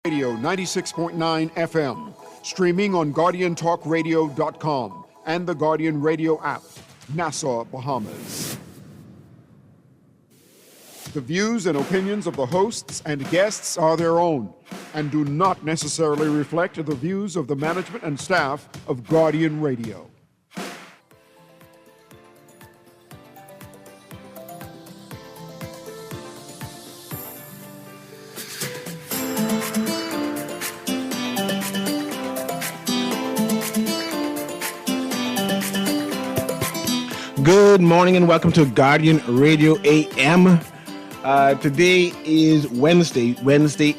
Radio 96.9 FM, streaming on GuardianTalkRadio.com and the Guardian Radio app, Nassau, Bahamas. The views and opinions of the hosts and guests are their own and do not necessarily reflect the views of the management and staff of Guardian Radio. Good morning and welcome to Guardian Radio AM. Today is Wednesday,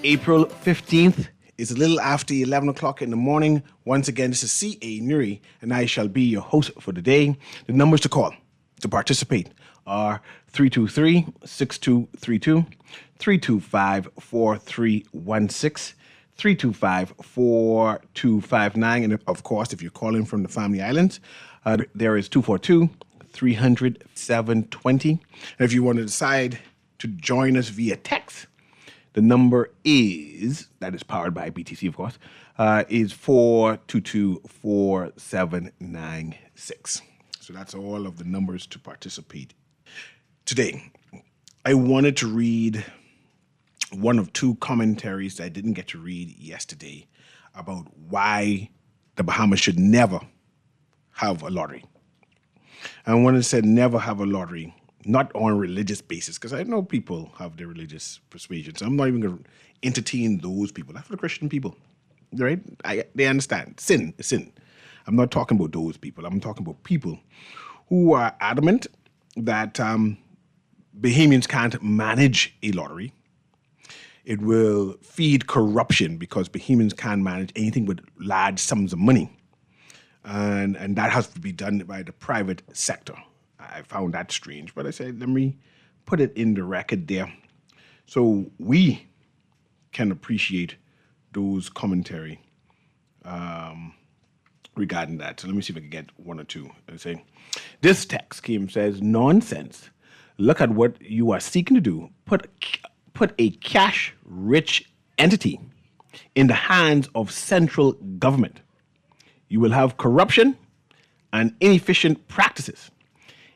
April 15th. It's a little after 11 o'clock in the morning. Once again, this is C.A. Newry, and I shall be your host for the day. The numbers to call to participate are 323-6232, 325-4316, 325-4259, and of course, if you're calling from the Family Islands, there is 242-300-720. And if you want to decide to join us via text, the number is, that is powered by BTC, of course, is 422-4796. So that's all of the numbers to participate. Today, I wanted to read one of two commentaries that I didn't get to read yesterday about why the Bahamas should never have a lottery. I wanted to say never have a lottery, not on a religious basis, because I know people have their religious persuasions. I'm not even going to entertain those people. That's for the Christian people, right? They understand. Sin is sin. I'm not talking about those people. I'm talking about people who are adamant that Bahamians can't manage a lottery. It will feed corruption because Bahamians can't manage anything with large sums of money. And that has to be done by the private sector. I found that strange, but I said, let me put it in the record there so we can appreciate those commentary regarding that. So let me see if I can get one or two. I say, this text says, nonsense. Look at what you are seeking to do. Put a cash-rich entity in the hands of central government. You will have corruption and inefficient practices.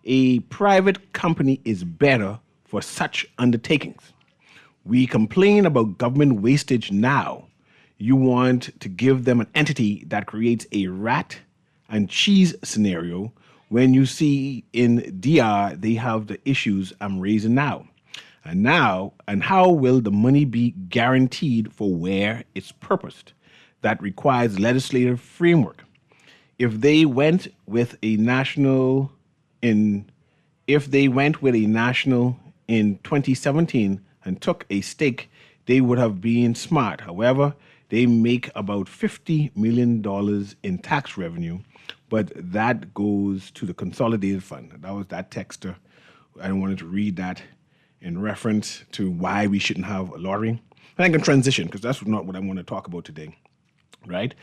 A private company is better for such undertakings. We complain about government wastage now. You want to give them an entity that creates a rat and cheese scenario when you see in DR they have the issues I'm raising now. And how will the money be guaranteed for where it's purposed? That requires legislative framework. If they went with a national in 2017 and took a stake, they would have been smart. However, they make about $50 million in tax revenue, but that goes to the consolidated fund. That was that texter. I wanted to read that in reference to why we shouldn't have a lottery. And I can transition because that's not what I want to talk about today, right?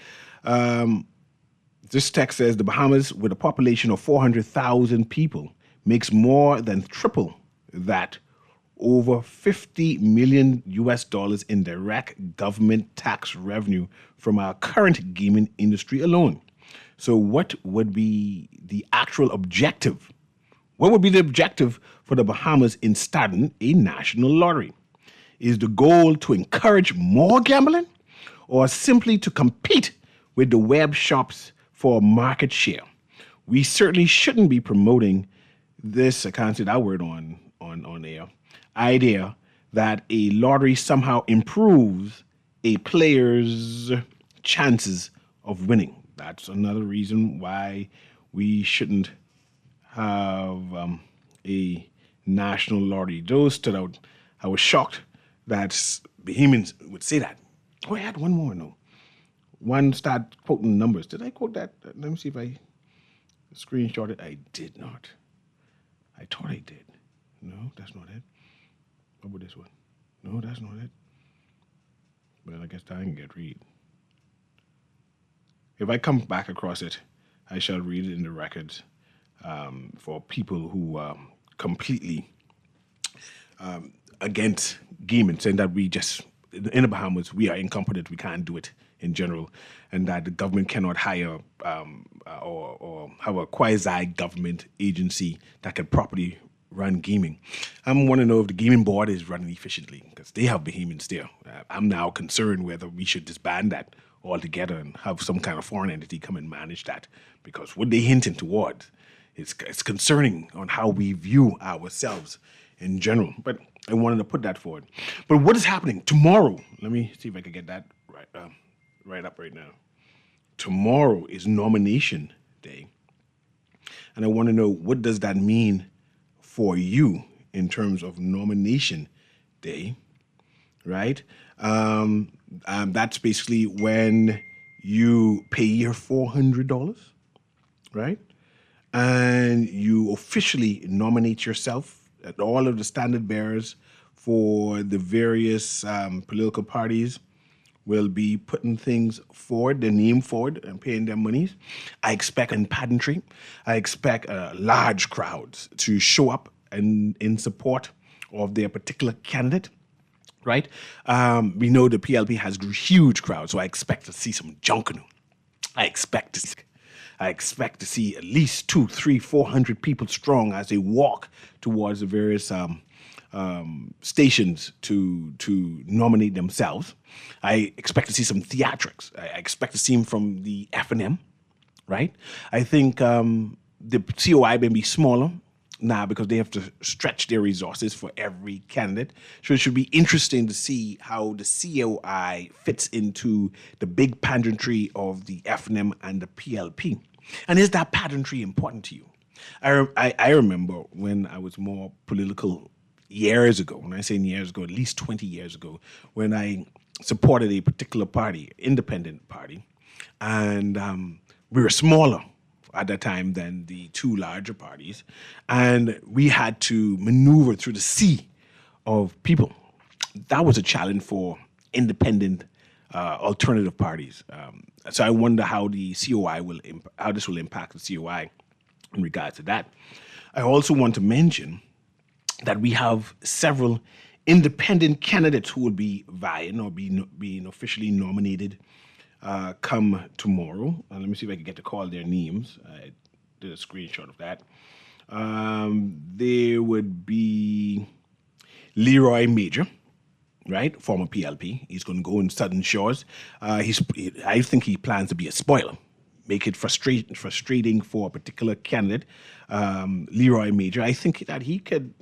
This text says the Bahamas, with a population of 400,000 people, makes more than triple that, over $50 million in direct government tax revenue from our current gaming industry alone. So what would be the actual objective? What would be the objective for the Bahamas in starting a national lottery? Is the goal to encourage more gambling or simply to compete with the web shops for market share? We certainly shouldn't be promoting this, I can't say that word on air, idea that a lottery somehow improves a player's chances of winning. That's another reason why we shouldn't have a national lottery. Those stood out. I was shocked that Bahamians would say that. Oh, I had one more, no. One start quoting numbers. Did I quote that? Let me see if I screenshot it. I did not. I thought I did. No, that's not it. What about this one? No, that's not it. But I guess I can get read. If I come back across it, I shall read it in the records for people who are completely against gaming, saying that we just in the Bahamas, we are incompetent. We can't do it in general, and that the government cannot hire or have a quasi-government agency that can properly run gaming. I want to know if the gaming board is running efficiently because they have behemoths there. I'm now concerned whether we should disband that altogether and have some kind of foreign entity come and manage that, because what they're hinting towards is it's concerning on how we view ourselves in general. But I wanted to put that forward. But what is happening tomorrow? Let me see if I can get that right up right now. Tomorrow is nomination day, and I want to know, what does that mean for you in terms of nomination day, right? That's basically when you pay your $400, right? And you officially nominate yourself at all of the standard bearers for the various political parties will be putting things forward, their name forward, and paying their monies. I expect in pageantry, I expect large crowds to show up in support of their particular candidate, right? We know the PLP has huge crowds, so I expect to see some junkanoo. I expect to see at least 200, 300, 400 people strong as they walk towards the various stations to nominate themselves. I expect to see some theatrics. I expect to see them from the F&M, right? I think the COI may be smaller now because they have to stretch their resources for every candidate. So it should be interesting to see how the COI fits into the big pageantry of the F&M and the PLP. And is that pageantry important to you? I remember when I was more political years ago, when I say years ago, at least 20 years ago, when I supported a particular party, independent party, and we were smaller at that time than the two larger parties, and we had to maneuver through the sea of people. That was a challenge for independent alternative parties. So I wonder how the COI how this will impact the COI in regards to that. I also want to mention that we have several independent candidates who will be vying or being officially nominated come tomorrow. Let me see if I can get to call their names. I did a screenshot of that. There would be Leroy Major, right? Former PLP. He's going to go in Southern Shores. I think he plans to be a spoiler, make it frustrating for a particular candidate. Leroy Major, I think that he could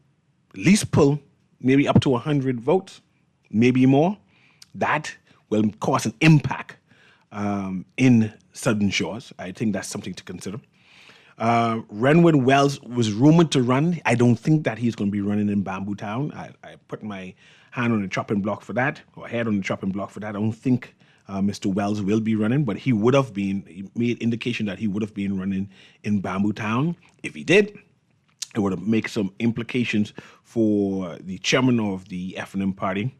at least pull maybe up to 100 votes, maybe more. That will cause an impact in Southern Shores. I think that's something to consider. Renwood Wells was rumored to run. I don't think that he's going to be running in Bamboo Town. I put my hand on the chopping block for that, or head on the chopping block for that. I don't think Mr. Wells will be running, but he made indication that he would have been running in Bamboo Town. If he did, it would make some implications for the chairman of the F&M party,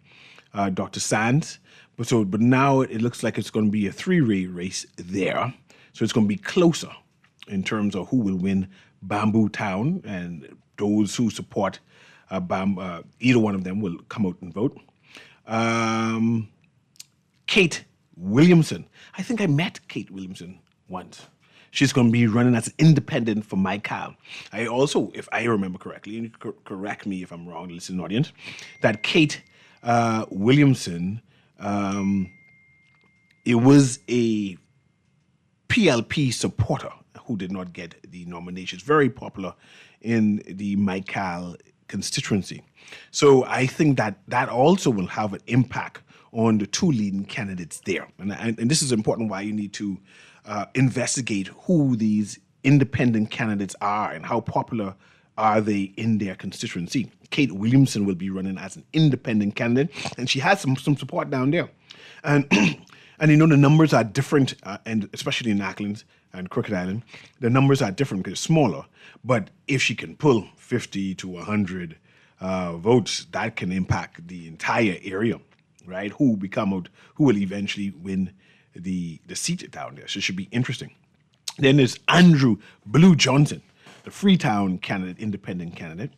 Dr. Sands. But now it looks like it's going to be a three-way race there. So it's going to be closer in terms of who will win Bamboo Town, and those who support either one of them will come out and vote. Kate Williamson. I think I met Kate Williamson once. She's going to be running as an independent for Michael. I also, if I remember correctly, and you can correct me if I'm wrong, listening audience, that Kate Williamson, it was a PLP supporter who did not get the nomination. It's very popular in the Michael constituency. So I think that also will have an impact on the two leading candidates there. And this is important why you need to investigate who these independent candidates are and how popular are they in their constituency. Kate Williamson will be running as an independent candidate, and she has some support down there. And and the numbers are different, and especially in Acklands and Crooked Island, the numbers are different because it's smaller. But if she can pull 50 to 100 votes, that can impact the entire area, right? Who will eventually win the seat down there. So it should be interesting. Then there's Andrew Blue Johnson, the Freetown candidate, independent candidate.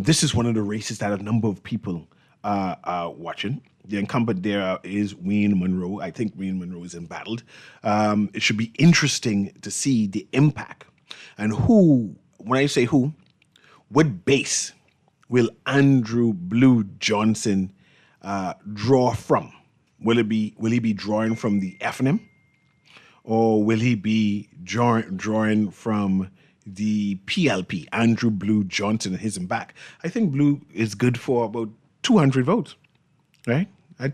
This is one of the races that a number of people watching. The incumbent there is Wayne Monroe. I think Wayne Monroe is embattled. It should be interesting to see the impact and who, when I say who, what base will Andrew Blue Johnson draw from? Will he be drawing from the FNM, or will he be drawing from the PLP? Andrew Blue Johnson and his back. I think Blue is good for about 200 votes, right? I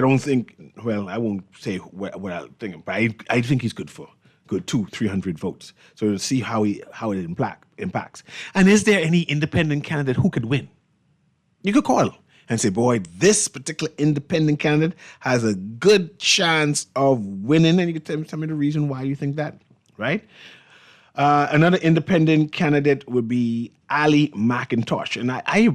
don't think. Well, I won't say what I think, but I think he's good for good 200-300 votes. So to see how it impacts. And is there any independent candidate who could win? You could call and say, boy, this particular independent candidate has a good chance of winning, and you can tell me the reason why you think that, right? Another independent candidate would be Ali McIntosh, and I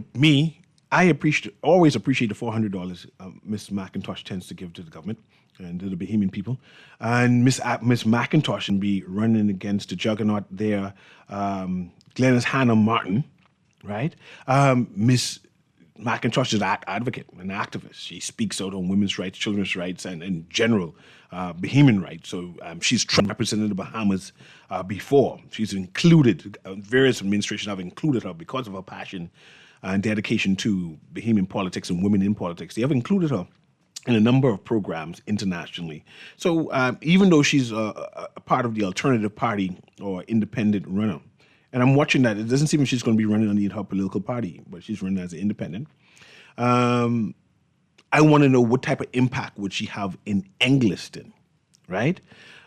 always appreciate the $400 Miss McIntosh tends to give to the government and to the Bahamian people. And Miss McIntosh will be running against the juggernaut there, Glenys Hannah Martin, right? Miss McIntosh is an advocate, an activist. She speaks out on women's rights, children's rights, and in general, Bahamian rights. So she's represented the Bahamas before. She's included, various administrations have included her because of her passion and dedication to Bahamian politics and women in politics. They have included her in a number of programs internationally. So even though she's a part of the alternative party or independent runner, and I'm watching that, it doesn't seem she's going to be running underneath her political party, but she's running as an independent. I want to know what type of impact would she have in Engliston, right?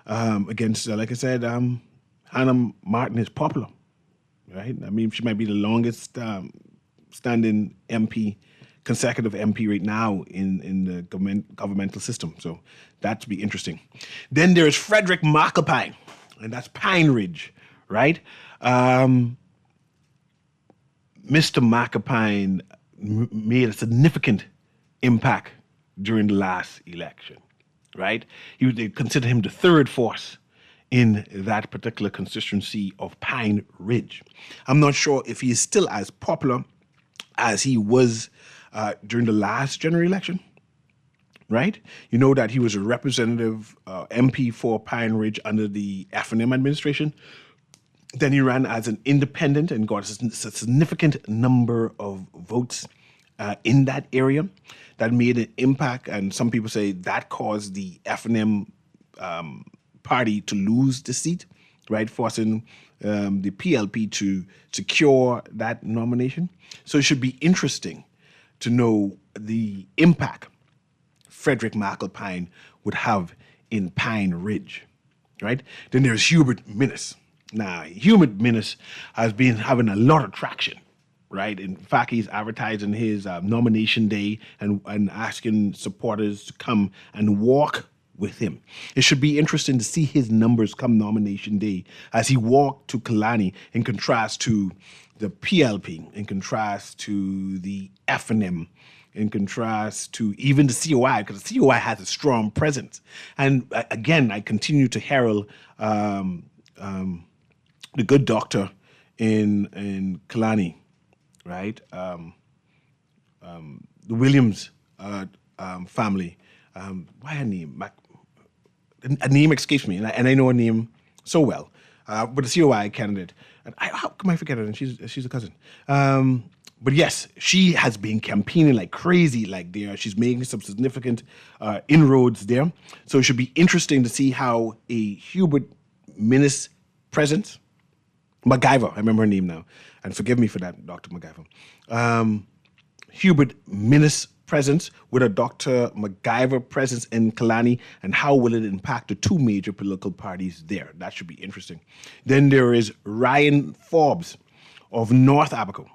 Against, like I said, Hannah Martin is popular, right? I mean, she might be the longest standing MP, consecutive MP right now in the governmental system. So that would be interesting. Then there is Frederick McAlpine, and that's Pine Ridge, right? Mr. McAlpine made a significant impact during the last election, right? They consider him the third force in that particular constituency of Pine Ridge. I'm not sure if he is still as popular as he was during the last general election, right? You know that he was a representative MP for Pine Ridge under the FNM administration. Then he ran as an independent and got a significant number of votes in that area. That made an impact, and some people say that caused the FNM party to lose the seat, right? Forcing the PLP to secure that nomination. So it should be interesting to know the impact Frederick McAlpine would have in Pine Ridge, right? Then there's Hubert Minnis. Now, Hubert Minnis has been having a lot of traction, right? In fact, he's advertising his nomination day and asking supporters to come and walk with him. It should be interesting to see his numbers come nomination day as he walked to Killarney, in contrast to the PLP, in contrast to the FNM, in contrast to even the COI, because the COI has a strong presence. And again, I continue to herald the good doctor in Killarney, right? The Williams family. Why her name? A name escapes me, and I know her name so well. But the COI candidate, and how come I forget her? And she's a cousin. But yes, she has been campaigning like crazy, like there. She's making some significant inroads there. So it should be interesting to see how a Hubert Minnis presence, MacGyver, I remember her name now, and forgive me for that, Dr. MacGyver. Hubert Minnis presence with a Dr. MacGyver presence in Killarney, and how will it impact the two major political parties there? That should be interesting. Then there is Ryan Forbes of North Abaco.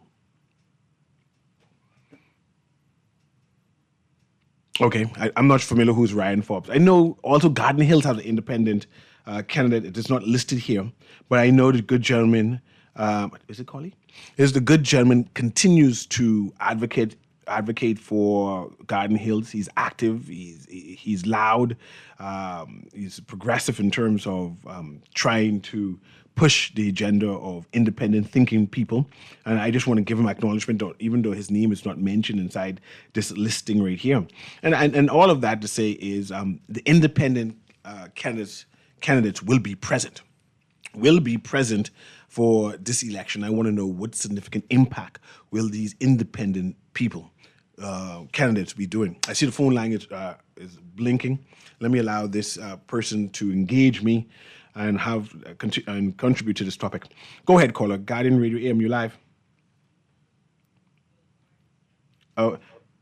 Okay, I'm not familiar who's Ryan Forbes. I know also Garden Hills has an independent candidate. It is not listed here, but I know the good gentleman, is it Collie? Is the good gentleman continues to advocate advocate for Garden Hills. He's active. He's loud. He's progressive in terms of trying to push the agenda of independent thinking people. And I just want to give him acknowledgement, even though his name is not mentioned inside this listing right here. And all of that to say is the independent candidates will be present. For this election. I want to know what significant impact will these independent people, candidates, be doing. I see the phone line is blinking. Let me allow this person to engage me and contribute to this topic. Go ahead, caller. Guardian Radio AM, you live. Oh,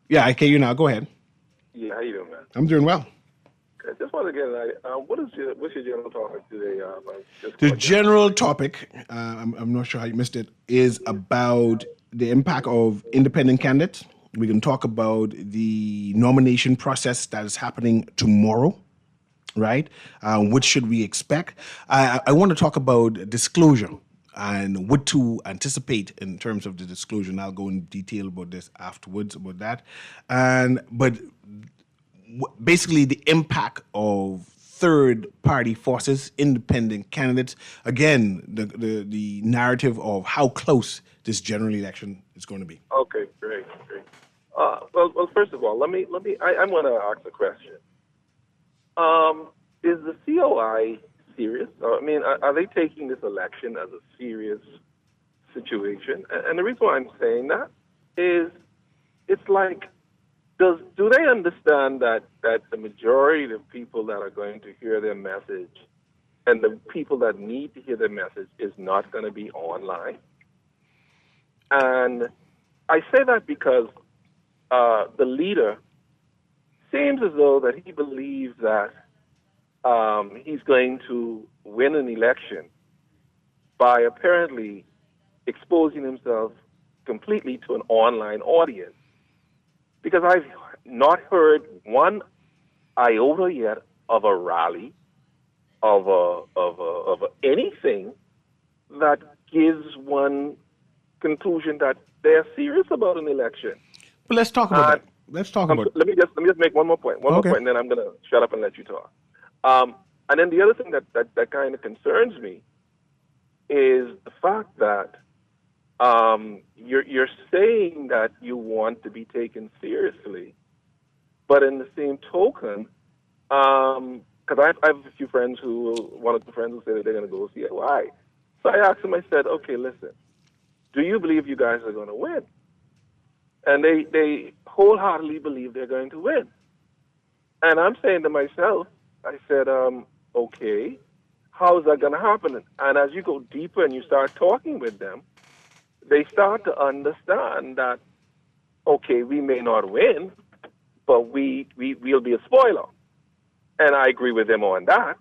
yeah, I hear you now. Go ahead. Yeah, how you doing, man? I'm doing well. I just want to get an idea. What's your general topic today? The general topic, I'm not sure how you missed it, is about the impact of independent candidates. We can talk about the nomination process that is happening tomorrow, right? What should we expect? I want to talk about disclosure and what to anticipate in terms of the disclosure. And I'll go in detail about this afterwards, about that. But basically the impact of third-party forces, independent candidates. Again, the narrative of how close this general election is going to be. Okay, great. Well, first of all, I'm going to ask a question. Is the COI serious? I mean, are they taking this election as a serious situation? And the reason why I'm saying that is, it's like, do they understand that the majority of people that are going to hear their message and the people that need to hear their message is not going to be online? And I say that because the leader seems as though that he believes that he's going to win an election by apparently exposing himself completely to an online audience. Because I've not heard one iota yet of a rally, of anything that gives one conclusion that they're serious about an election. But let's talk about that. Let's talk about. Let me just make one more point. One more point, and then I'm going to shut up and let you talk. And then the other thing that kind of concerns me is the fact that you're saying that you want to be taken seriously, but in the same token, because I have a few friends one of the friends who said that they're going to go COI. So I asked them, I said, okay, listen, do you believe you guys are going to win? And they wholeheartedly believe they're going to win. And I'm saying to myself, I said, okay, how is that going to happen? And as you go deeper and you start talking with them, they start to understand that, okay, we may not win, but we'll be a spoiler. And I agree with them on that.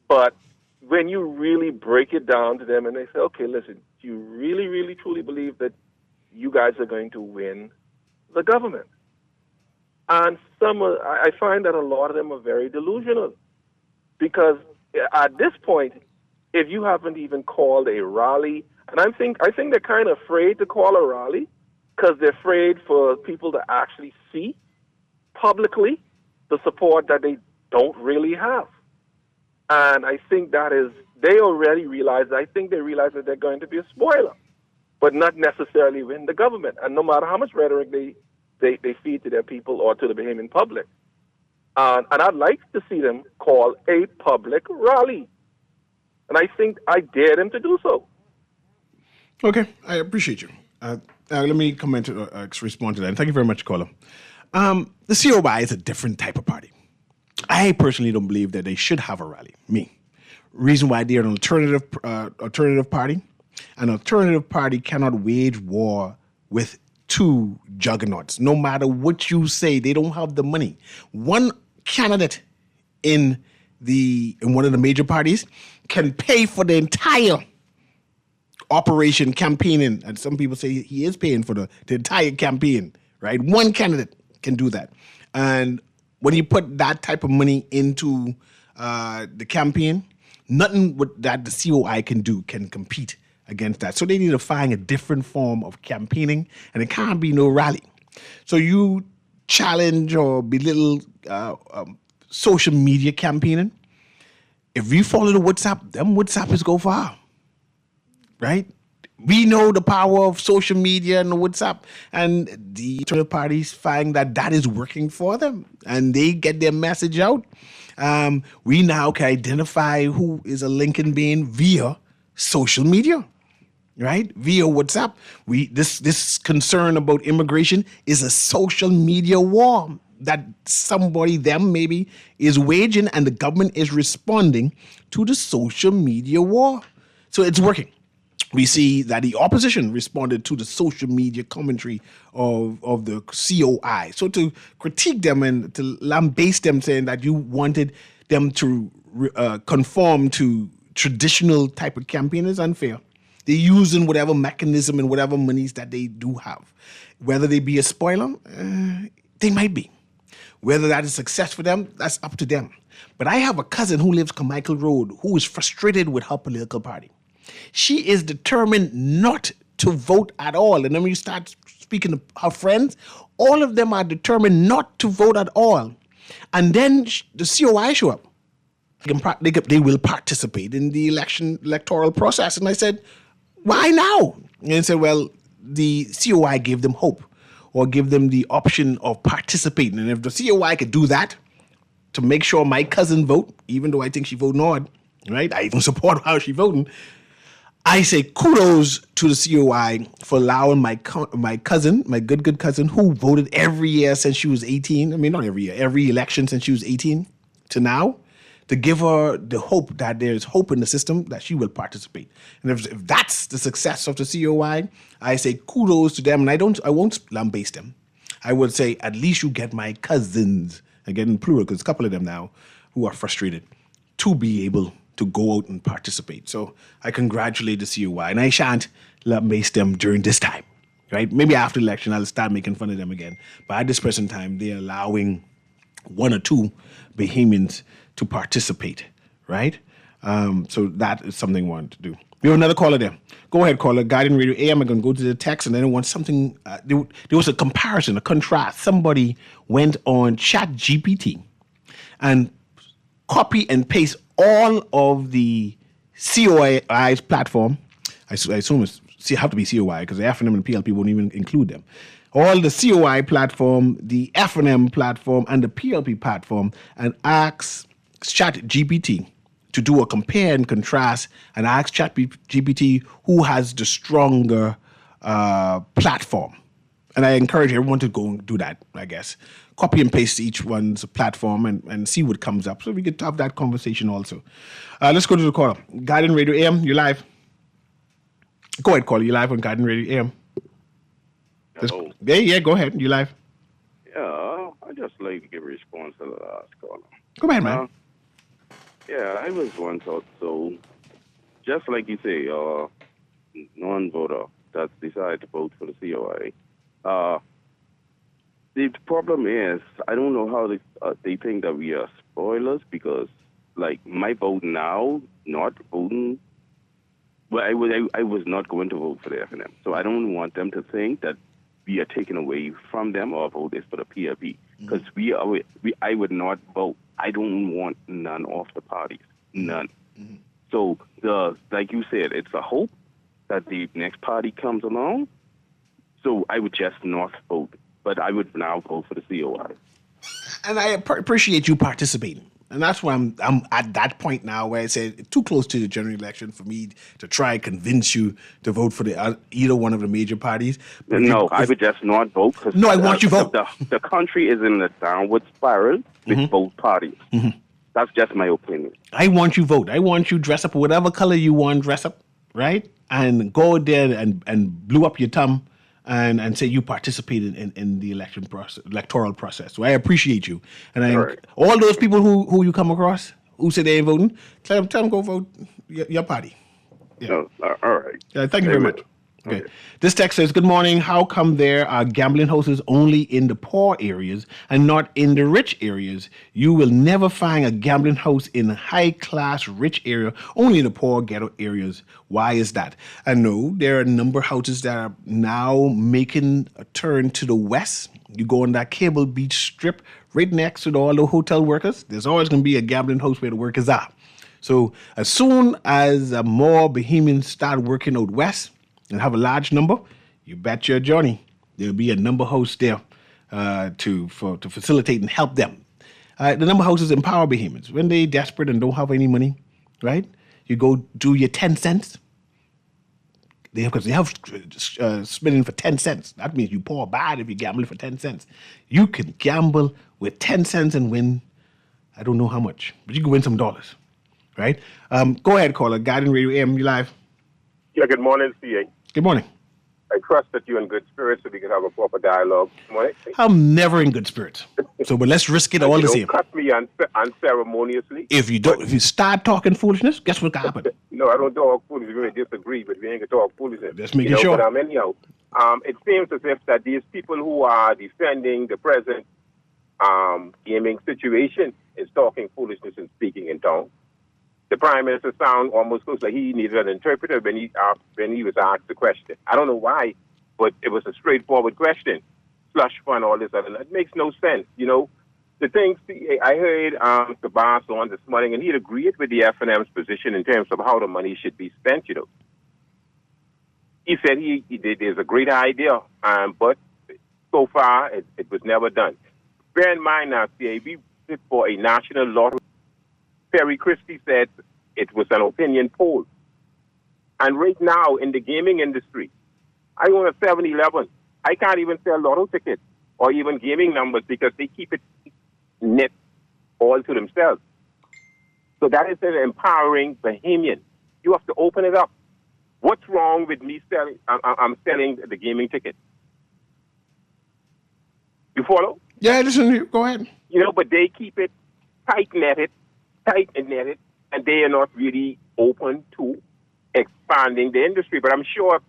But when you really break it down to them and they say, okay, listen, do you really, really, truly believe that you guys are going to win the government? And I find that a lot of them are very delusional. Because at this point, if you haven't even called a rally, and I think they're kind of afraid to call a rally because they're afraid for people to actually see publicly the support that they don't really have. And I think they already realize that they're going to be a spoiler, but not necessarily win the government. And no matter how much rhetoric they feed to their people or to the Bahamian public. And I'd like to see them call a public rally. And I think I dare them to do so. Okay, I appreciate you. Let me respond to that. And thank you very much, caller. The COI is a different type of party. I personally don't believe that they should have a rally. Me. Reason why they're an alternative party. An alternative party cannot wage war with two juggernauts. No matter what you say, they don't have the money. One candidate in one of the major parties can pay for the entire operation campaigning, and some people say he is paying for the entire campaign, right? One candidate can do that. And when you put that type of money into the campaign, nothing that the COI can do can compete against that. So they need to find a different form of campaigning, and it can't be no rally. So you challenge or belittle social media campaigning. If we follow the WhatsApp, them WhatsAppers go far, right? We know the power of social media and the WhatsApp, and the third parties find that is working for them, and they get their message out. We now can identify who is a Lincoln being via social media, right? Via WhatsApp. This concern about immigration is a social media war that somebody, them maybe, is waging, and the government is responding to the social media war. So it's working. We see that the opposition responded to the social media commentary of the COI. So to critique them and to lambaste them, saying that you wanted them to conform to traditional type of campaign is unfair. They're using whatever mechanism and whatever monies that they do have. Whether they be a spoiler, they might be. Whether that is success for them, that's up to them. But I have a cousin who lives Carmichael Road who is frustrated with her political party. She is determined not to vote at all. And then when you start speaking to her friends, all of them are determined not to vote at all. And then the COI show up. They will participate in the electoral process. And I said, why now? And they said, well, the COI gave them hope or give them the option of participating. And if the COI could do that to make sure my cousin vote, even though I think she voted odd, right? I even support how she voting. I say kudos to the COI for allowing my cousin, my good cousin, who voted every year since she was 18. I mean, not every year, every election since she was 18 to now, to give her the hope that there's hope in the system that she will participate. And if that's the success of the COI, I say kudos to them. And I won't lambaste them. I would say at least you get my cousins, again in plural, because a couple of them now who are frustrated, to be able to go out and participate. So I congratulate the COI, and I shan't lambaste them during this time, right? Maybe after the election, I'll start making fun of them again. But at this present time, they're allowing one or two Bahamians to participate, right? So that is something we want to do. We have another caller there. Go ahead, caller. Guardian Radio AM. I'm going to go to the text, and then I want something. There was a comparison, a contrast. Somebody went on ChatGPT and copy and paste all of the COI's platform. I assume it's have to be COI because the FNM and PLP won't even include them. All the COI platform, the FNM platform, and the PLP platform, and ask ChatGPT to do a compare and contrast, and ask ChatGPT who has the stronger platform. And I encourage everyone to go and do that, I guess. Copy and paste each one's platform and see what comes up. So we could have that conversation also. Let's go to the caller. Guardian Radio AM, you're live. Go ahead, caller. You're live on Guardian Radio AM. Hello. Yeah, go ahead. You're live. Yeah, I just like to give a response to the last caller. Go ahead, man. Yeah, I was once also, just like you say, non-voter that decided to vote for the COI. The problem is, I don't know how they think that we are spoilers because, like, my vote now, not voting, well, I was not going to vote for the FNM. So I don't want them to think that we are taking away from them or vote is for the PLP because I would not vote. I don't want none of the parties, none. Mm-hmm. So like you said, it's a hope that the next party comes along. So I would just not vote, but I would now vote for the COI. And I appreciate you participating. And that's why I'm at that point now where I say it's too close to the general election for me to try and convince you to vote for either one of the major parties. But no, I would just not vote. No, I want you to vote. The country is in a downward spiral with both parties. Mm-hmm. That's just my opinion. I want you vote. I want you dress up whatever color you want, dress up, right? And go there and blew up your thumb and say you participated in the electoral process. So I appreciate you. And all those people who you come across who say they ain't voting, tell them go vote your party. Yeah. No, all right. Thank you very much. Okay. This text says, good morning. How come there are gambling houses only in the poor areas and not in the rich areas? You will never find a gambling house in a high-class rich area, only in the poor ghetto areas. Why is that? I know there are a number of houses that are now making a turn to the west. You go on that Cable Beach strip right next to all the hotel workers. There's always going to be a gambling house where the workers are. So as soon as more Bahamians start working out west, and have a large number, you bet your Johnny there'll be a number host there to facilitate and help them. The number houses empower Bahamians when they desperate and don't have any money, right? You go do your 10 cents. They have spending for 10 cents. That means you poor bad if you're gambling for 10 cents. You can gamble with 10 cents and win, I don't know how much, but you can win some dollars, right? Go ahead, caller. Guiding Radio AM, you live. Yeah, good morning, CA. Good morning. I trust that you're in good spirits so we can have a proper dialogue. Good morning. I'm never in good spirits. But let's risk it all the same. Don't cut me unceremoniously. If you start talking foolishness, guess what happens? No, I don't talk foolishness. We may disagree, but we ain't gonna talk foolishness. Just making sure. But anyhow, it seems as if that these people who are defending the present gaming situation is talking foolishness and speaking in tongues. The Prime Minister sound almost looks like he needed an interpreter when he was asked the question. I don't know why, but it was a straightforward question. Slush fund, all this other. It makes no sense, The things I heard the boss on this morning, and he agreed with the F&M's position in terms of how the money should be spent. He said there's a great idea, but so far it was never done. Bear in mind now, CA, we did for a national lottery. Perry Christie said it was an opinion poll. And right now in the gaming industry, I own a 7-Eleven. I can't even sell lotto tickets or even gaming numbers because they keep it net all to themselves. So that is an empowering Bahamian. You have to open it up. What's wrong with me selling? I'm selling the gaming ticket. You follow? Yeah, listen, go ahead. But they keep it tight-netted, and they are not really open to expanding the industry. But I'm sure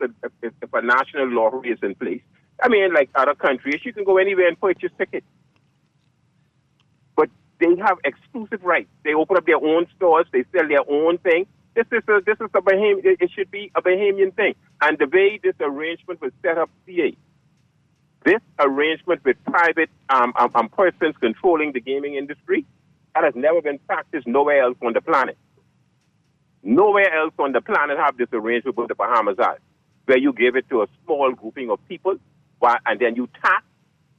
if a national lottery is in place, like other countries, you can go anywhere and purchase tickets. But they have exclusive rights. They open up their own stores. They sell their own thing. This is a Bahamian. It should be a Bahamian thing. And the way this arrangement was set up, CA, this arrangement with private persons controlling the gaming industry, that has never been practiced nowhere else on the planet. Nowhere else on the planet have this arrangement with the Bahamas are, where you give it to a small grouping of people, and then you tax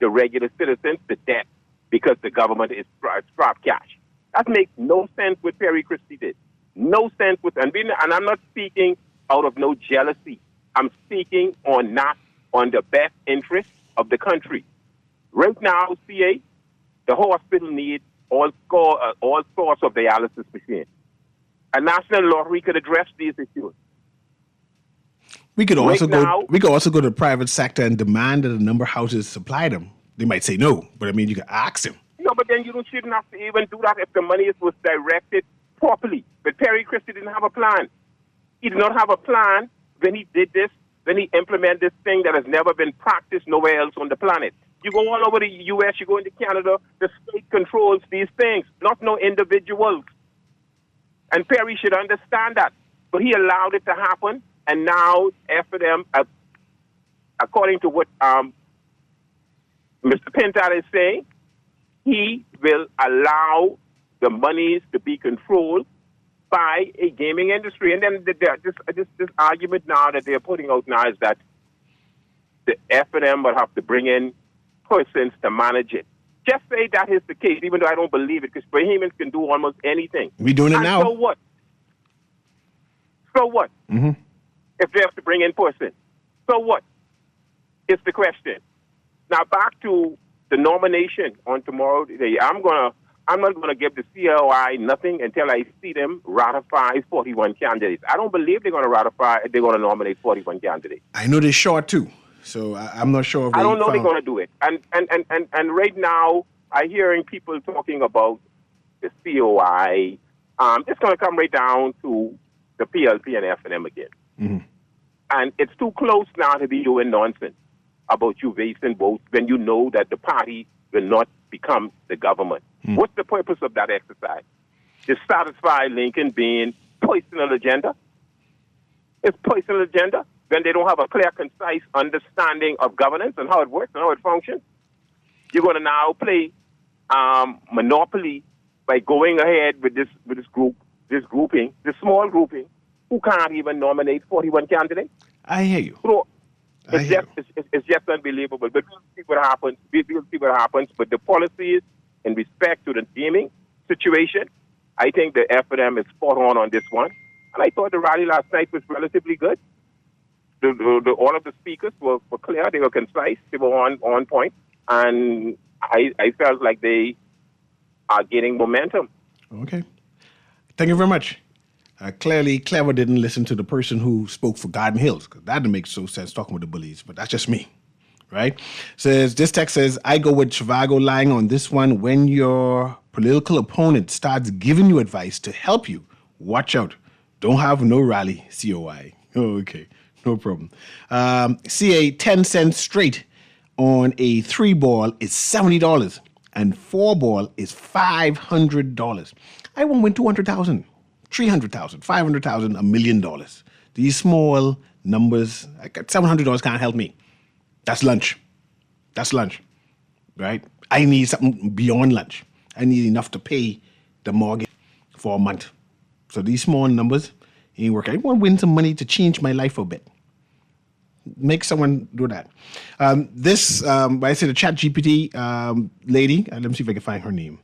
the regular citizens to death because the government is strapped cash. That makes no sense what Perry Christie did. No sense with, and I'm not speaking out of no jealousy. I'm speaking on the best interest of the country. Right now, CA, the hospital needs all sorts of dialysis machines. A national lottery could address these issues. We could also go to the private sector and demand that a number of houses supply them. They might say no, but you can ask them. No, but then you shouldn't have to even do that if the money was directed properly. But Perry Christie didn't have a plan. He did not have a plan when he did this, when he implemented this thing that has never been practiced nowhere else on the planet. You go all over the U.S., you go into Canada, the state controls these things, not no individuals. And Perry should understand that. But he allowed it to happen, and now, after them, according to what Mr. Pintar is saying, he will allow the monies to be controlled by a gaming industry. And then this argument now that they're putting out now is that the F&M will have to bring in persons to manage it. Just say that is the case, even though I don't believe it, because Bahamians can do almost anything. We're doing it now. So what? Mm-hmm. If they have to bring in persons. So what? It's the question. Now back to the nomination on tomorrow. I'm not gonna give the CLI nothing until I see them ratify 41 candidates. I don't believe they're gonna nominate 41 candidates. I know they're short too. So I'm not sure if I don't know they're going to do it. And right now, I'm hearing people talking about the COI. It's going to come right down to the PLP and F&M again. Mm-hmm. And it's too close now to be doing nonsense about you wasting votes when you know that the party will not become the government. What's the purpose of that exercise? To satisfy Lincoln being personal agenda? It's personal agenda when they don't have a clear, concise understanding of governance and how it works and how it functions. You're going to now play monopoly by going ahead with this grouping, this small grouping, who can't even nominate 41 candidates. I hear you. So it's just unbelievable. But we'll see what happens. We'll see what happens. But the policies in respect to the deeming situation, I think the F&M is spot on this one. And I thought the rally last night was relatively good. All of the speakers were clear. They were concise. They were on point. And I felt like they are getting momentum. Okay. Thank you very much. Clearly, Clever didn't listen to the person who spoke for Garden Hills, because that didn't make so sense talking with the bullies, but that's just me, right? This text says, I go with Trivago lying on this one. When your political opponent starts giving you advice to help you, watch out. Don't have no rally, COI. Oh, okay, no problem. CA 10 cents straight on a 3-ball is $70 and 4-ball is $500. I won't win 200,000. 300,000, 500,000, $1 million. These small numbers, $700 can't help me. That's lunch. Right? I need something beyond lunch. I need enough to pay the mortgage for a month. So these small numbers ain't working. I want to win some money to change my life a bit. Make someone do that. I say the Chat GPT lady, let me see if I can find her name.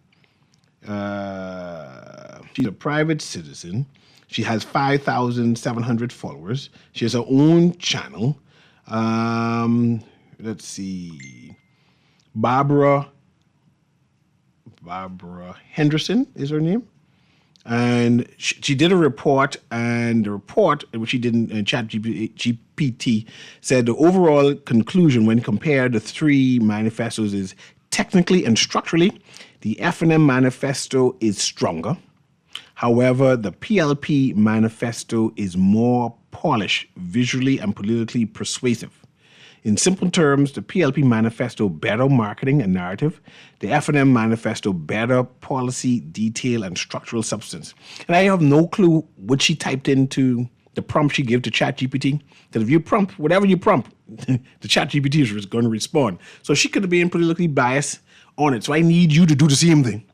She's a private citizen. She has 5,700 followers. She has her own channel. Let's see. Barbara Henderson is her name. And she did a report, and the report, which she did in Chat GPT, said the overall conclusion when compared the three manifestos is technically and structurally, the F&M manifesto is stronger. However, the PLP manifesto is more polished, visually and politically persuasive. In simple terms, the PLP manifesto better marketing and narrative. The F&M manifesto better policy, detail, and structural substance. And I have no clue what she typed into the prompt she gave to ChatGPT. That if you prompt, whatever you prompt, the ChatGPT is going to respond. So she could have been politically biased on it. So I need you to do the same thing.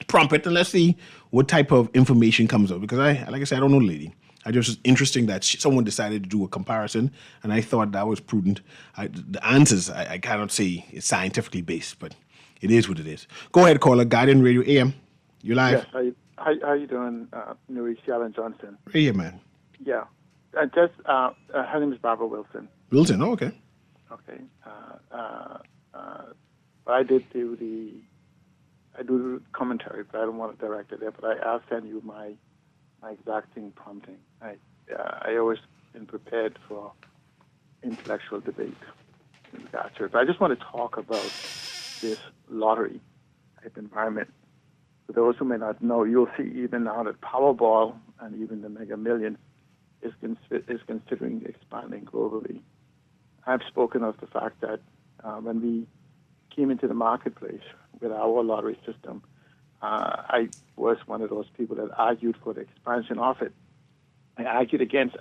Prompt it and let's see what type of information comes up. Because like I said, I don't know the lady. I just was interesting that someone decided to do a comparison, and I thought that was prudent. The answers, I cannot say it's scientifically based, but it is what it is. Go ahead, caller. Guardian Radio AM. You're live. Yes. How you doing, Newry, Shallon Johnson? Yeah, man. Yeah. Her name is Barbara Wilson. Wilson, oh, okay. Okay. But I do the commentary, but I don't want to direct it there. But I'll send you my exacting prompting. I always been prepared for intellectual debate in regards to it. But I just want to talk about this lottery type environment. For those who may not know, you'll see even now that Powerball and even the Mega Millions is considering expanding globally. I've spoken of the fact that when we came into the marketplace with our lottery system, I was one of those people that argued for the expansion of it. I argued against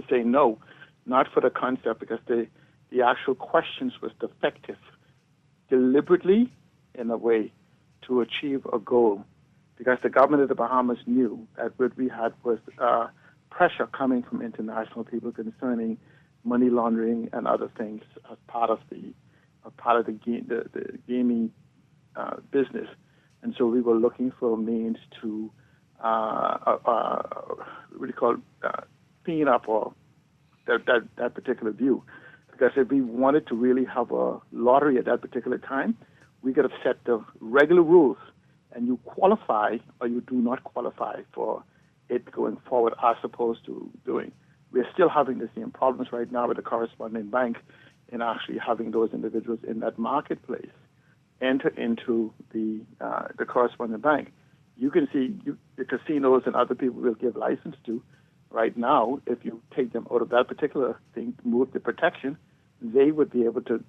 saying no, not for the concept, because the actual questions was defective, deliberately in a way to achieve a goal, because the government of the Bahamas knew that what we had was pressure coming from international people concerning money laundering and other things as part of the gaming business. And so we were looking for means to, clean up or that particular view. Because if we wanted to really have a lottery at that particular time, we could have set the regular rules, and you qualify or you do not qualify for it going forward, as opposed to doing. We're still having the same problems right now with the correspondent bank in actually having those individuals in that marketplace enter into the correspondent bank. You can see the casinos and other people will give license to, right now, if you take them out of that particular thing, move the protection, they would be able to,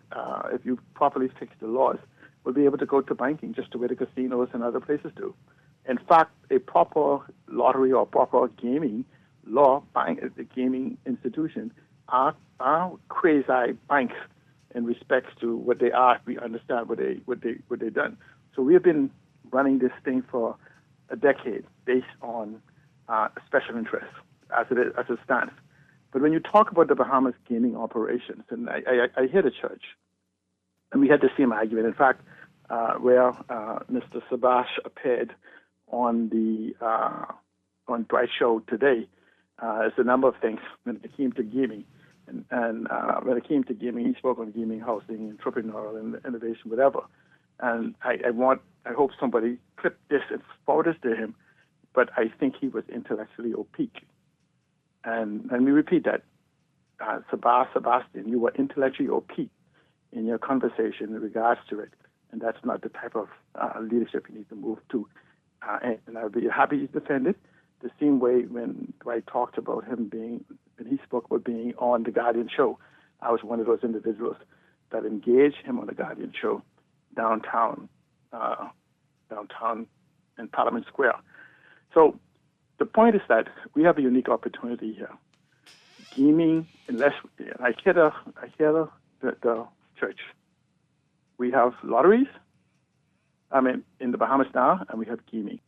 if you properly fix the laws, would be able to go to banking just the way the casinos and other places do. In fact, a proper lottery or proper gaming law, the gaming institution are quasi banks in respects to what they are. We understand what they've done. So we have been running this thing for a decade based on special interests as it stands. But when you talk about the Bahamas gaming operations, and I hear the church, and we had the same argument. In fact, where Mr. Sabash appeared on the on Dwight Show today, there's a number of things when it came to gaming. And when it came to gaming, he spoke on gaming, housing, entrepreneurial, and innovation, whatever. And I hope somebody clipped this and forwarded this to him. But I think he was intellectually opaque. And let me repeat that. Sebastian, you were intellectually opaque in your conversation in regards to it. And that's not the type of leadership you need to move to. And I'd be happy to defend it the same way when Dwight talked about him being, when he spoke about being on the Guardian show. I was one of those individuals that engaged him on the Guardian show downtown in Parliament Square. So the point is that we have a unique opportunity here. Gaming, unless I hear the church. We have lotteries, in the Bahamas now, and we have gaming.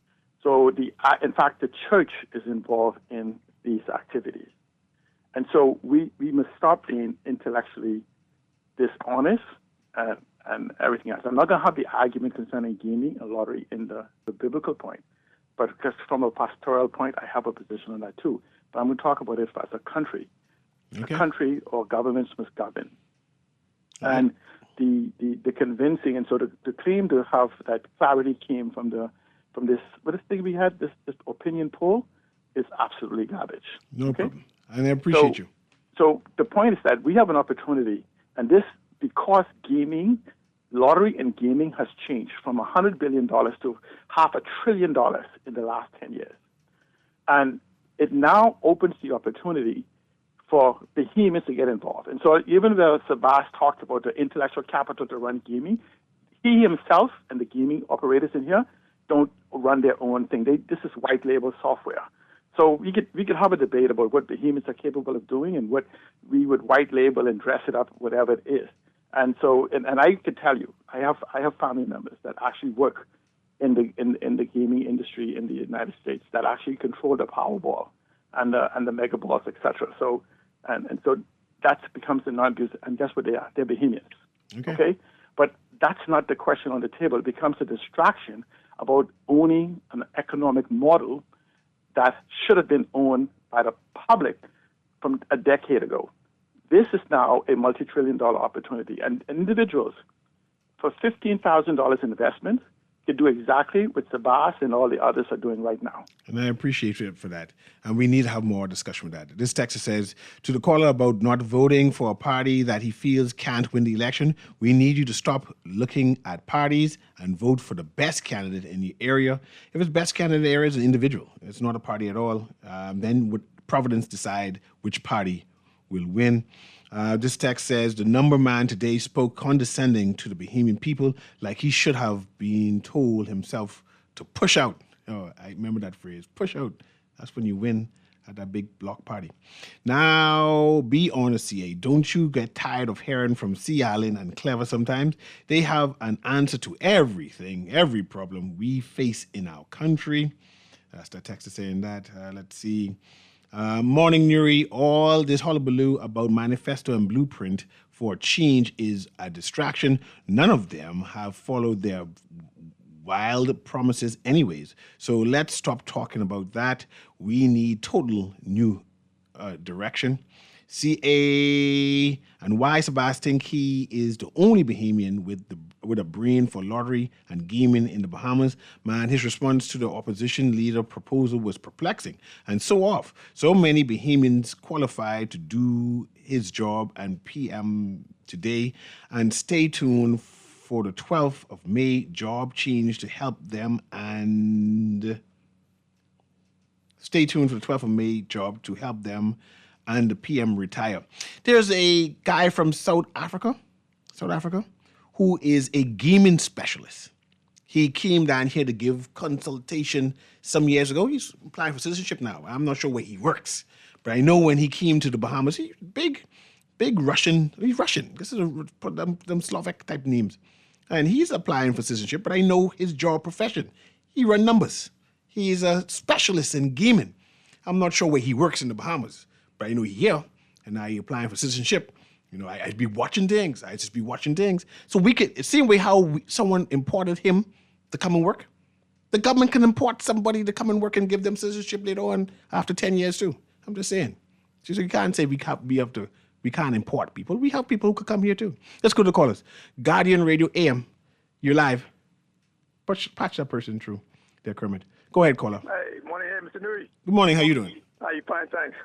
So in fact, the church is involved in these activities. And so we must stop being intellectually dishonest and everything else. I'm not going to have the argument concerning gaming and lottery in the biblical point, but because from a pastoral point, I have a position on that too. But I'm going to talk about it as a country. Okay. A country or governments must govern. Okay. And the convincing, and so the claim to have that clarity came from this thing we had, this opinion poll, is absolutely garbage. No problem. And I appreciate you. So the point is that we have an opportunity, and this, because gaming, lottery and gaming has changed from $100 billion to $500 billion in the last 10 years. And it now opens the opportunity for behemoths to get involved. And so even though Sabas talked about the intellectual capital to run gaming, he himself and the gaming operators in here don't run their own thing. This is white label software. So we could have a debate about what behemoths are capable of doing and what we would white label and dress it up, whatever it is. And so, and I could tell you, I have family members that actually work in the gaming industry in the United States that actually control the Powerball and the Mega Balls, etc. So, and so that becomes the non-abuse, and guess what they are? They're behemoths. Okay? But that's not the question on the table. It becomes a distraction about owning an economic model that should have been owned by the public from a decade ago. This is now a multi-trillion-dollar opportunity, and individuals for $15,000 investment can do exactly what Sabas and all the others are doing right now. And I appreciate it for that. And we need to have more discussion with that. This text says, to the caller about not voting for a party that he feels can't win the election, we need you to stop looking at parties and vote for the best candidate in the area. If it's best candidate in the area, it's an individual. It's not a party at all. Then would Providence decide which party will win. This text says, the number man today spoke condescending to the Bahamian people like he should have been told himself to push out. Oh, I remember that phrase, push out. That's when you win at that big block party. Now, be honest, CA. Don't you get tired of hearing from Sea Island and Clever sometimes? They have an answer to everything, every problem we face in our country. That's the text saying that. Let's see. Morning, Newry. All this hullabaloo about manifesto and blueprint for change is a distraction. None of them have followed their wild promises anyways. So let's stop talking about that. We need total new direction. CA and why Sebastian Key is the only Bahamian with a brain for lottery and gaming in the Bahamas. Man, his response to the opposition leader proposal was perplexing and so off. So many Bahamians qualified to do his job and PM today. And stay tuned for the 12th of May job change to help them and Stay tuned for the 12th of May job to help them and the PM retire. There's a guy from South Africa, who is a gaming specialist. He came down here to give consultation some years ago. He's applying for citizenship now. I'm not sure where he works, but I know when he came to the Bahamas, he's big Russian. He's Russian. This is them Slovak type names. And he's applying for citizenship, but I know his job profession. He runs numbers. He's a specialist in gaming. I'm not sure where he works in the Bahamas, but I know he's here, and now he's applying for citizenship. You know, I'd be watching things. I just be watching things. So we could, same way how someone imported him to come and work, the government can import somebody to come and work and give them citizenship later on after 10 years too. I'm just saying. So you can't say we can't import people. We have people who could come here too. Let's go to the callers. Guardian Radio AM, you're live. Patch that person through there, Kermit. Go ahead, caller. Hey, morning, Mr. Newry. Good morning. How you doing? How you fine, thanks.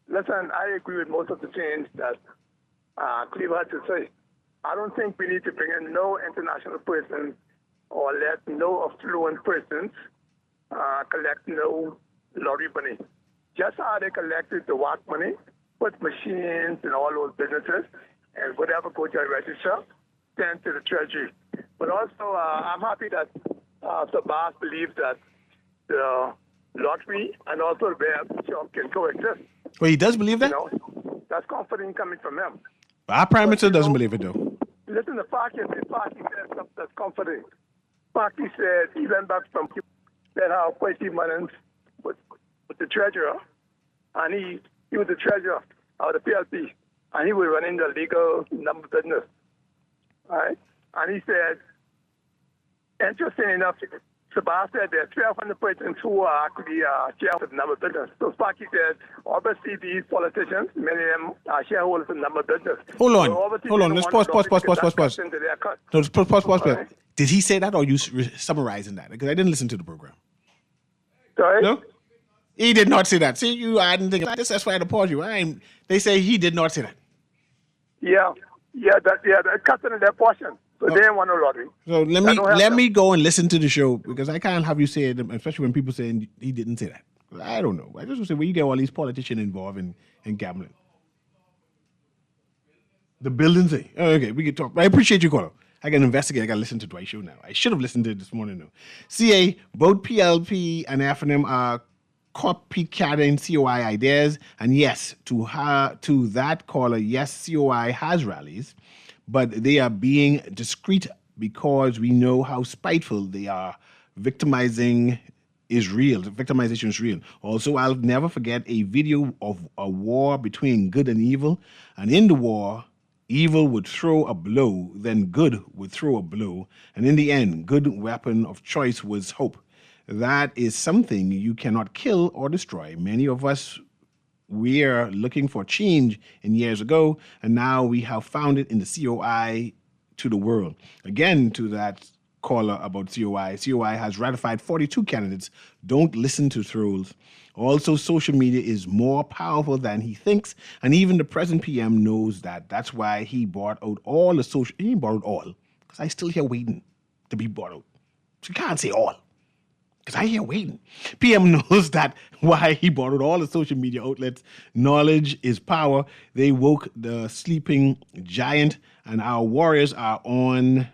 Listen, I agree with most of the things that Cleve had to say. I don't think we need to bring in no international persons or let no affluent persons collect no lottery money. Just how they collected the WAC money, put machines and all those businesses, and whatever go to a register, send to the treasury. But also, I'm happy that Sabas believes that the lottery and also the bear shop can coexist. Well, he does believe that? You know, that's comforting coming from him. Our Prime Minister doesn't believe it, though. Listen to Parky said something that's comforting. Parky said he went back from that how Kwesi Mullins with the treasurer, and he was the treasurer of the PLP, and he was running the legal number business. All right? And he said, interesting enough, Sabah said there are 1,200 persons who are actually shareholders of the number business. So Sparky said, obviously these politicians, many of them are shareholders of the number business. Hold on. So Let's pause. No, pause. Right. Did he say that, or are you summarizing that? Because I didn't listen to the program. Sorry? No? He did not say that. See, I didn't think that's why I had to pause you. They say he did not say that. Yeah, they're cutting their portion. So they didn't want no lottery. So let me go and listen to the show, because I can't have you say it, especially when people say he didn't say that. I don't know. I just want to say, where you get all these politicians involved in gambling. The buildings, okay, we can talk. I appreciate you, caller. I can investigate. I got to listen to Dwight's show now. I should have listened to it this morning, though. CA, both PLP and FNM are copycatting COI ideas. And yes, to that caller, yes, COI has rallies, but they are being discreet because we know how spiteful they are. Victimization is real. Also, I'll never forget a video of a war between good and evil. And in the war, evil would throw a blow, then good would throw a blow. And in the end, good weapon of choice was hope. That is something you cannot kill or destroy. Many of us, we're looking for change in years ago, and now we have found it in the COI to the world. Again, to that caller about COI. COI has ratified 42 candidates. Don't listen to trolls. Also, social media is more powerful than he thinks, and even the present PM knows that. That's why he bought out all the social... He didn't borrow all, because I still here waiting to be bought out. So you can't say all, because I here waiting. PM knows that why he borrowed all the social media outlets. Knowledge is power. They woke the sleeping giant, and our warriors are on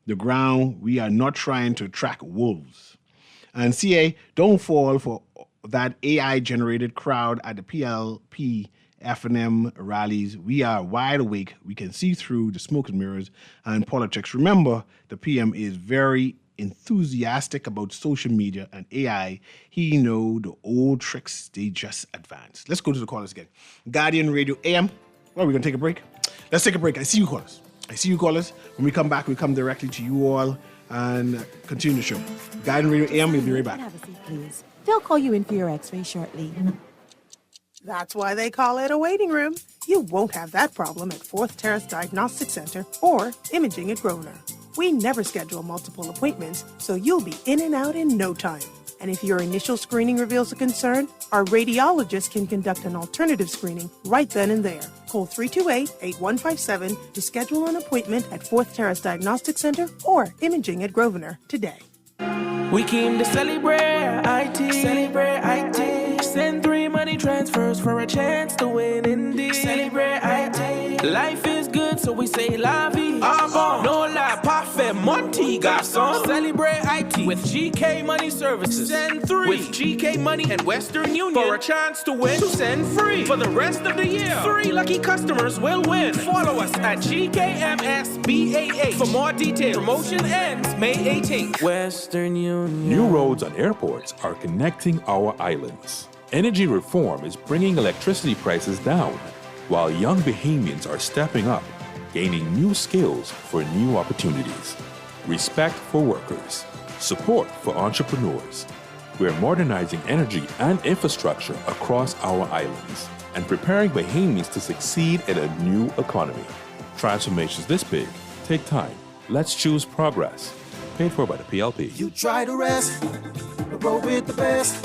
the ground. We are not trying to track wolves. And CA, don't fall for that AI-generated crowd at the PLP FNM rallies. We are wide awake. We can see through the smoke and mirrors and politics. Remember, the PM is very enthusiastic about social media and AI. He know the old tricks, they just advance. Let's go to the callers again. Guardian Radio AM. Well, we're going to take a break. Let's take a break. I see you callers. When we come back, we come directly to you all and continue the show. Guardian Radio AM, we'll be right back. Have a seat, please. They'll call you in for your x-ray shortly. That's why they call it a waiting room. You won't have that problem at 4th Terrace Diagnostic Center or Imaging at Grosvenor. We never schedule multiple appointments, so you'll be in and out in no time. And if your initial screening reveals a concern, our radiologist can conduct an alternative screening right then and there. Call 328-8157 to schedule an appointment at 4th Terrace Diagnostic Center or Imaging at Grosvenor today. We came to celebrate IT. hands first for a chance to win indeed. Celebrate IT. Life is good, so we say la vie. Ah bon, no la parfait, Monty garçon. Celebrate IT with GK Money Services. Send 3 with GK Money and Western Union for a chance to win to send free for the rest of the year. 3 lucky customers will win. Follow us at GKMSBAH for more details. Promotion ends May 18th. Western Union. New roads and airports are connecting our islands. Energy reform is bringing electricity prices down, while young Bahamians are stepping up, gaining new skills for new opportunities. Respect for workers. Support for entrepreneurs. We're modernizing energy and infrastructure across our islands and preparing Bahamians to succeed in a new economy. Transformations this big take time. Let's choose progress. Paid for by the PLP. You try to rest, but roll with the best.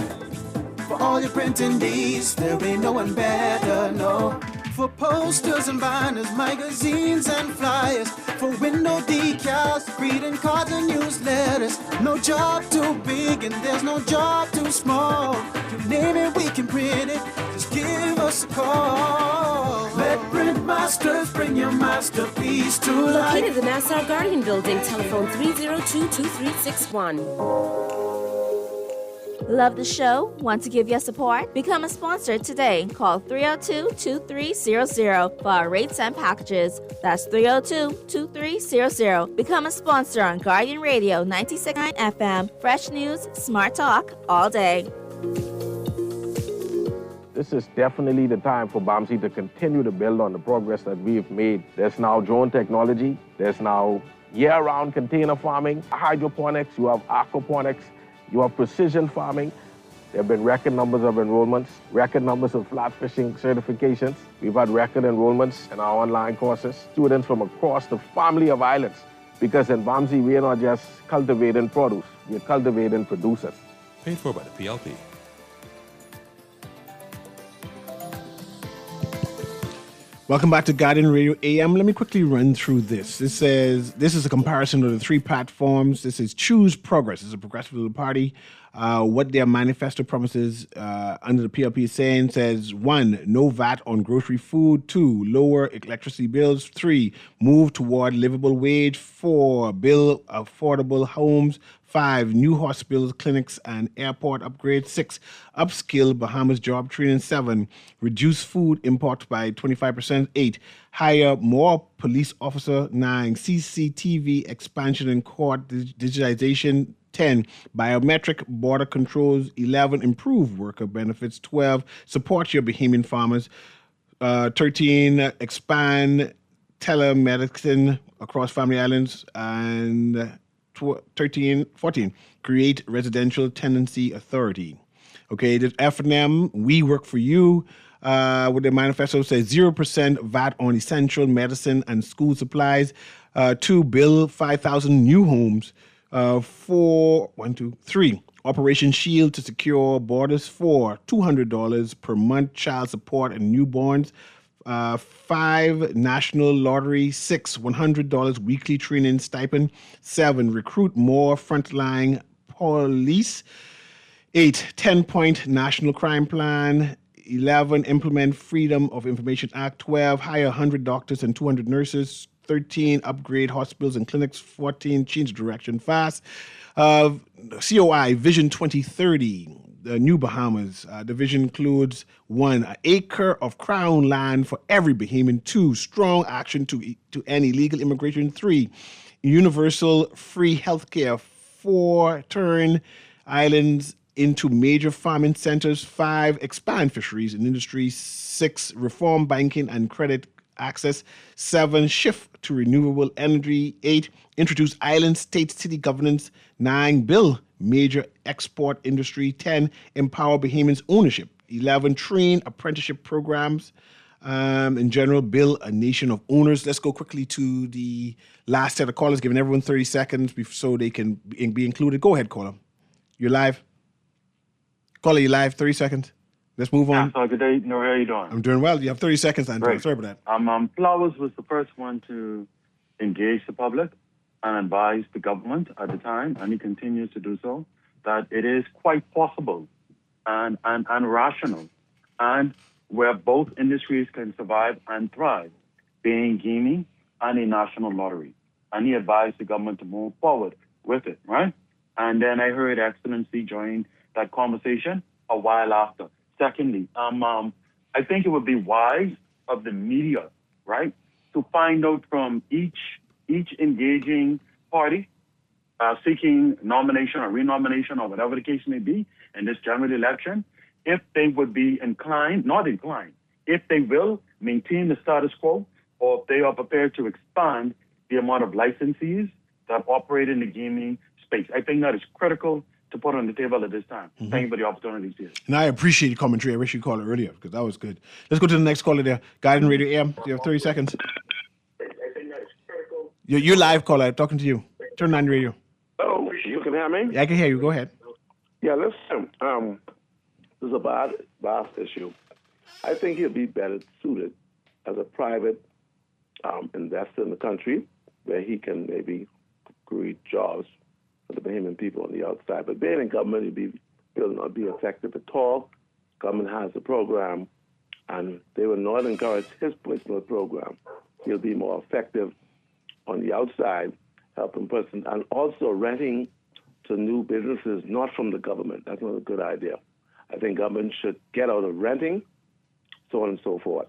For all your printing needs, there ain't no one better, no. For posters and banners, magazines and flyers. For window decals, greeting cards and newsletters. No job too big and there's no job too small. You name it, we can print it. Just give us a call. Let Print Masters bring your masterpiece to life. Located in the Nassau Guardian Building, telephone 302-2361. Love the show? Want to give your support? Become a sponsor today. Call 302-2300 for our rates and packages. That's 302-2300. Become a sponsor on Guardian Radio 96.9 FM. Fresh news, smart talk, all day. This is definitely the time for BAMSI to continue to build on the progress that we've made. There's now drone technology. There's now year-round container farming, hydroponics, you have aquaponics, you have precision farming. There have been record numbers of enrollments, record numbers of flat fishing certifications. We've had record enrollments in our online courses. Students from across the family of islands. Because in BAMSI, we are not just cultivating produce, we're cultivating producers. Paid for by the PLP. Welcome back to Guardian Radio AM. Let me quickly run through this. This says this is a comparison of the 3 platforms. This is Choose Progress. It's a progressive little party. What their manifesto promises under the PLP is saying says 1, no VAT on grocery food. 2, lower electricity bills. 3, move toward livable wage. 4, build affordable homes. 5, new hospitals, clinics, and airport upgrades. 6, upskill Bahamas job training. 7, reduce food imports by 25%. 8, hire more police officer. 9, CCTV expansion and court digitization. 10, biometric border controls. 11, improve worker benefits. 12, support your Bahamian farmers. 13, expand telemedicine across family islands. And 14, create residential tenancy authority. Okay, there's F&M, we work for you. With the manifesto says 0% VAT on essential medicine and school supplies. 2, build 5,000 new homes. 3, Operation Shield to secure borders. 4, $200 per month child support and newborns. 5, national lottery. 6, $100 weekly training stipend. 7, recruit more frontline police. 8, 10-point national crime plan. 11, implement Freedom of Information Act. 12, hire 100 doctors and 200 nurses. 13, upgrade hospitals and clinics. 14, change direction fast. COI, Vision 2030. New Bahamas. The vision includes 1, an acre of crown land for every Bahamian. 2, strong action to end illegal immigration. 3, universal free healthcare. 4, turn islands into major farming centers. 5, expand fisheries and industry. 6, reform banking and credit access. 7, shift to renewable energy. 8, introduce island state city governance. 9, build major export industry. 10, empower Bahamians ownership. 11, train apprenticeship programs. In general, build a nation of owners. Let's go quickly to the last set of callers, giving everyone 30 seconds so they can be included. Go ahead, caller. You're live. Caller, you live. 30 seconds. Let's move on. So good day, Newry. How you doing? I'm doing well. You have 30 seconds, Andrew. Great. Sorry about that. Flowers was the first one to engage the public and advise the government at the time, and he continues to do so, that it is quite possible and rational and where both industries can survive and thrive, being gaming and a national lottery. And he advised the government to move forward with it, right? And then I heard Excellency join that conversation a while after. Secondly, I think it would be wise of the media, right, to find out from each engaging party seeking nomination or renomination or whatever the case may be in this general election, if they would be not inclined, if they will maintain the status quo, or if they are prepared to expand the amount of licensees that operate in the gaming space. I think that is critical to put on the table at this time. Mm-hmm. Thank you for the opportunity here. And I appreciate your commentary. I wish you called it earlier because that was good. Let's go to the next caller there. Guiding Radio AM. You have 30 seconds. You're live, caller. Talking to you. Turn on the radio. Oh, you can hear me? Yeah, I can hear you. Go ahead. Yeah, listen. This is a vast issue. I think he'll be better suited as a private investor in the country where he can maybe create jobs for the Bahamian people on the outside. But being in government, he'll not be effective at all. Government has a program, and they will not encourage his personal program. He'll be more effective on the outside, helping persons, and also renting to new businesses, not from the government. That's not a good idea. I think government should get out of renting, so on and so forth.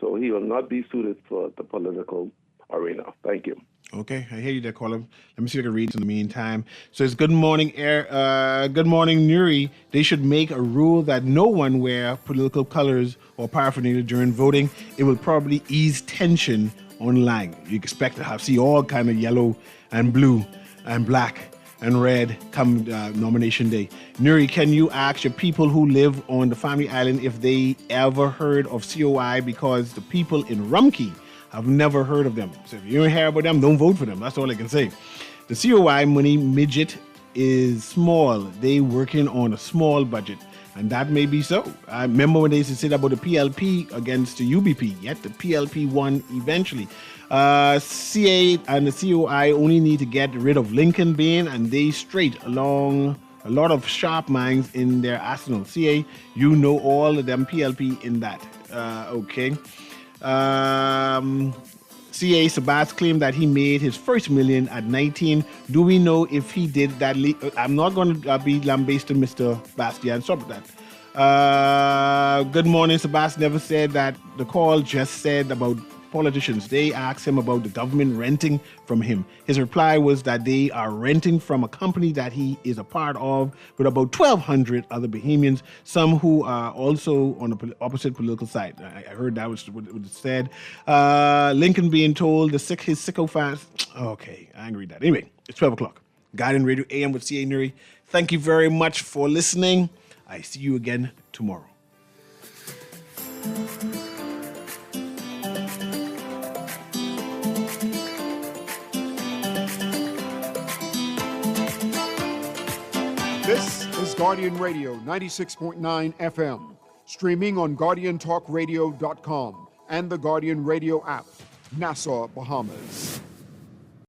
So he will not be suited for the political arena. Thank you. Okay, I hear you there, caller. Let me see if I can read in the meantime. So it's good morning, good morning, Newry. They should make a rule that no one wear political colors or paraphernalia during voting. It will probably ease tension online. You expect to see all kind of yellow and blue and black and red come nomination day. Newry, can you ask your people who live on the Family Island if they ever heard of COI, because the people in Rumpke have never heard of them. So if you don't hear about them, don't vote for them. That's all I can say. The COI money midget is small. They working on a small budget, and that may be so. I remember when they used to say about the PLP against the UBP, yet the PLP won eventually. CA and the COI only need to get rid of Lincoln Bain, and they straight along a lot of sharp minds in their arsenal. CA, you know all of them PLP in that. Okay. CA Sabas claimed that he made his first million at 19. Do we know if he did that? I'm not going to be lambasting Mr. Bastian. Stop that. Good morning. Sabas never said that. The call just said about politicians. They asked him about the government renting from him. His reply was that they are renting from a company that he is a part of with about 1,200 other Bahamians, some who are also on the opposite political side. I heard that was what it said. Lincoln being told his sycophants. Okay, I agree with that. Anyway, it's 12 o'clock. Guiding Radio AM with CA Newry. Thank you very much for listening. I see you again tomorrow. This is Guardian Radio 96.9 FM, streaming on GuardianTalkRadio.com and the Guardian Radio app, Nassau, Bahamas.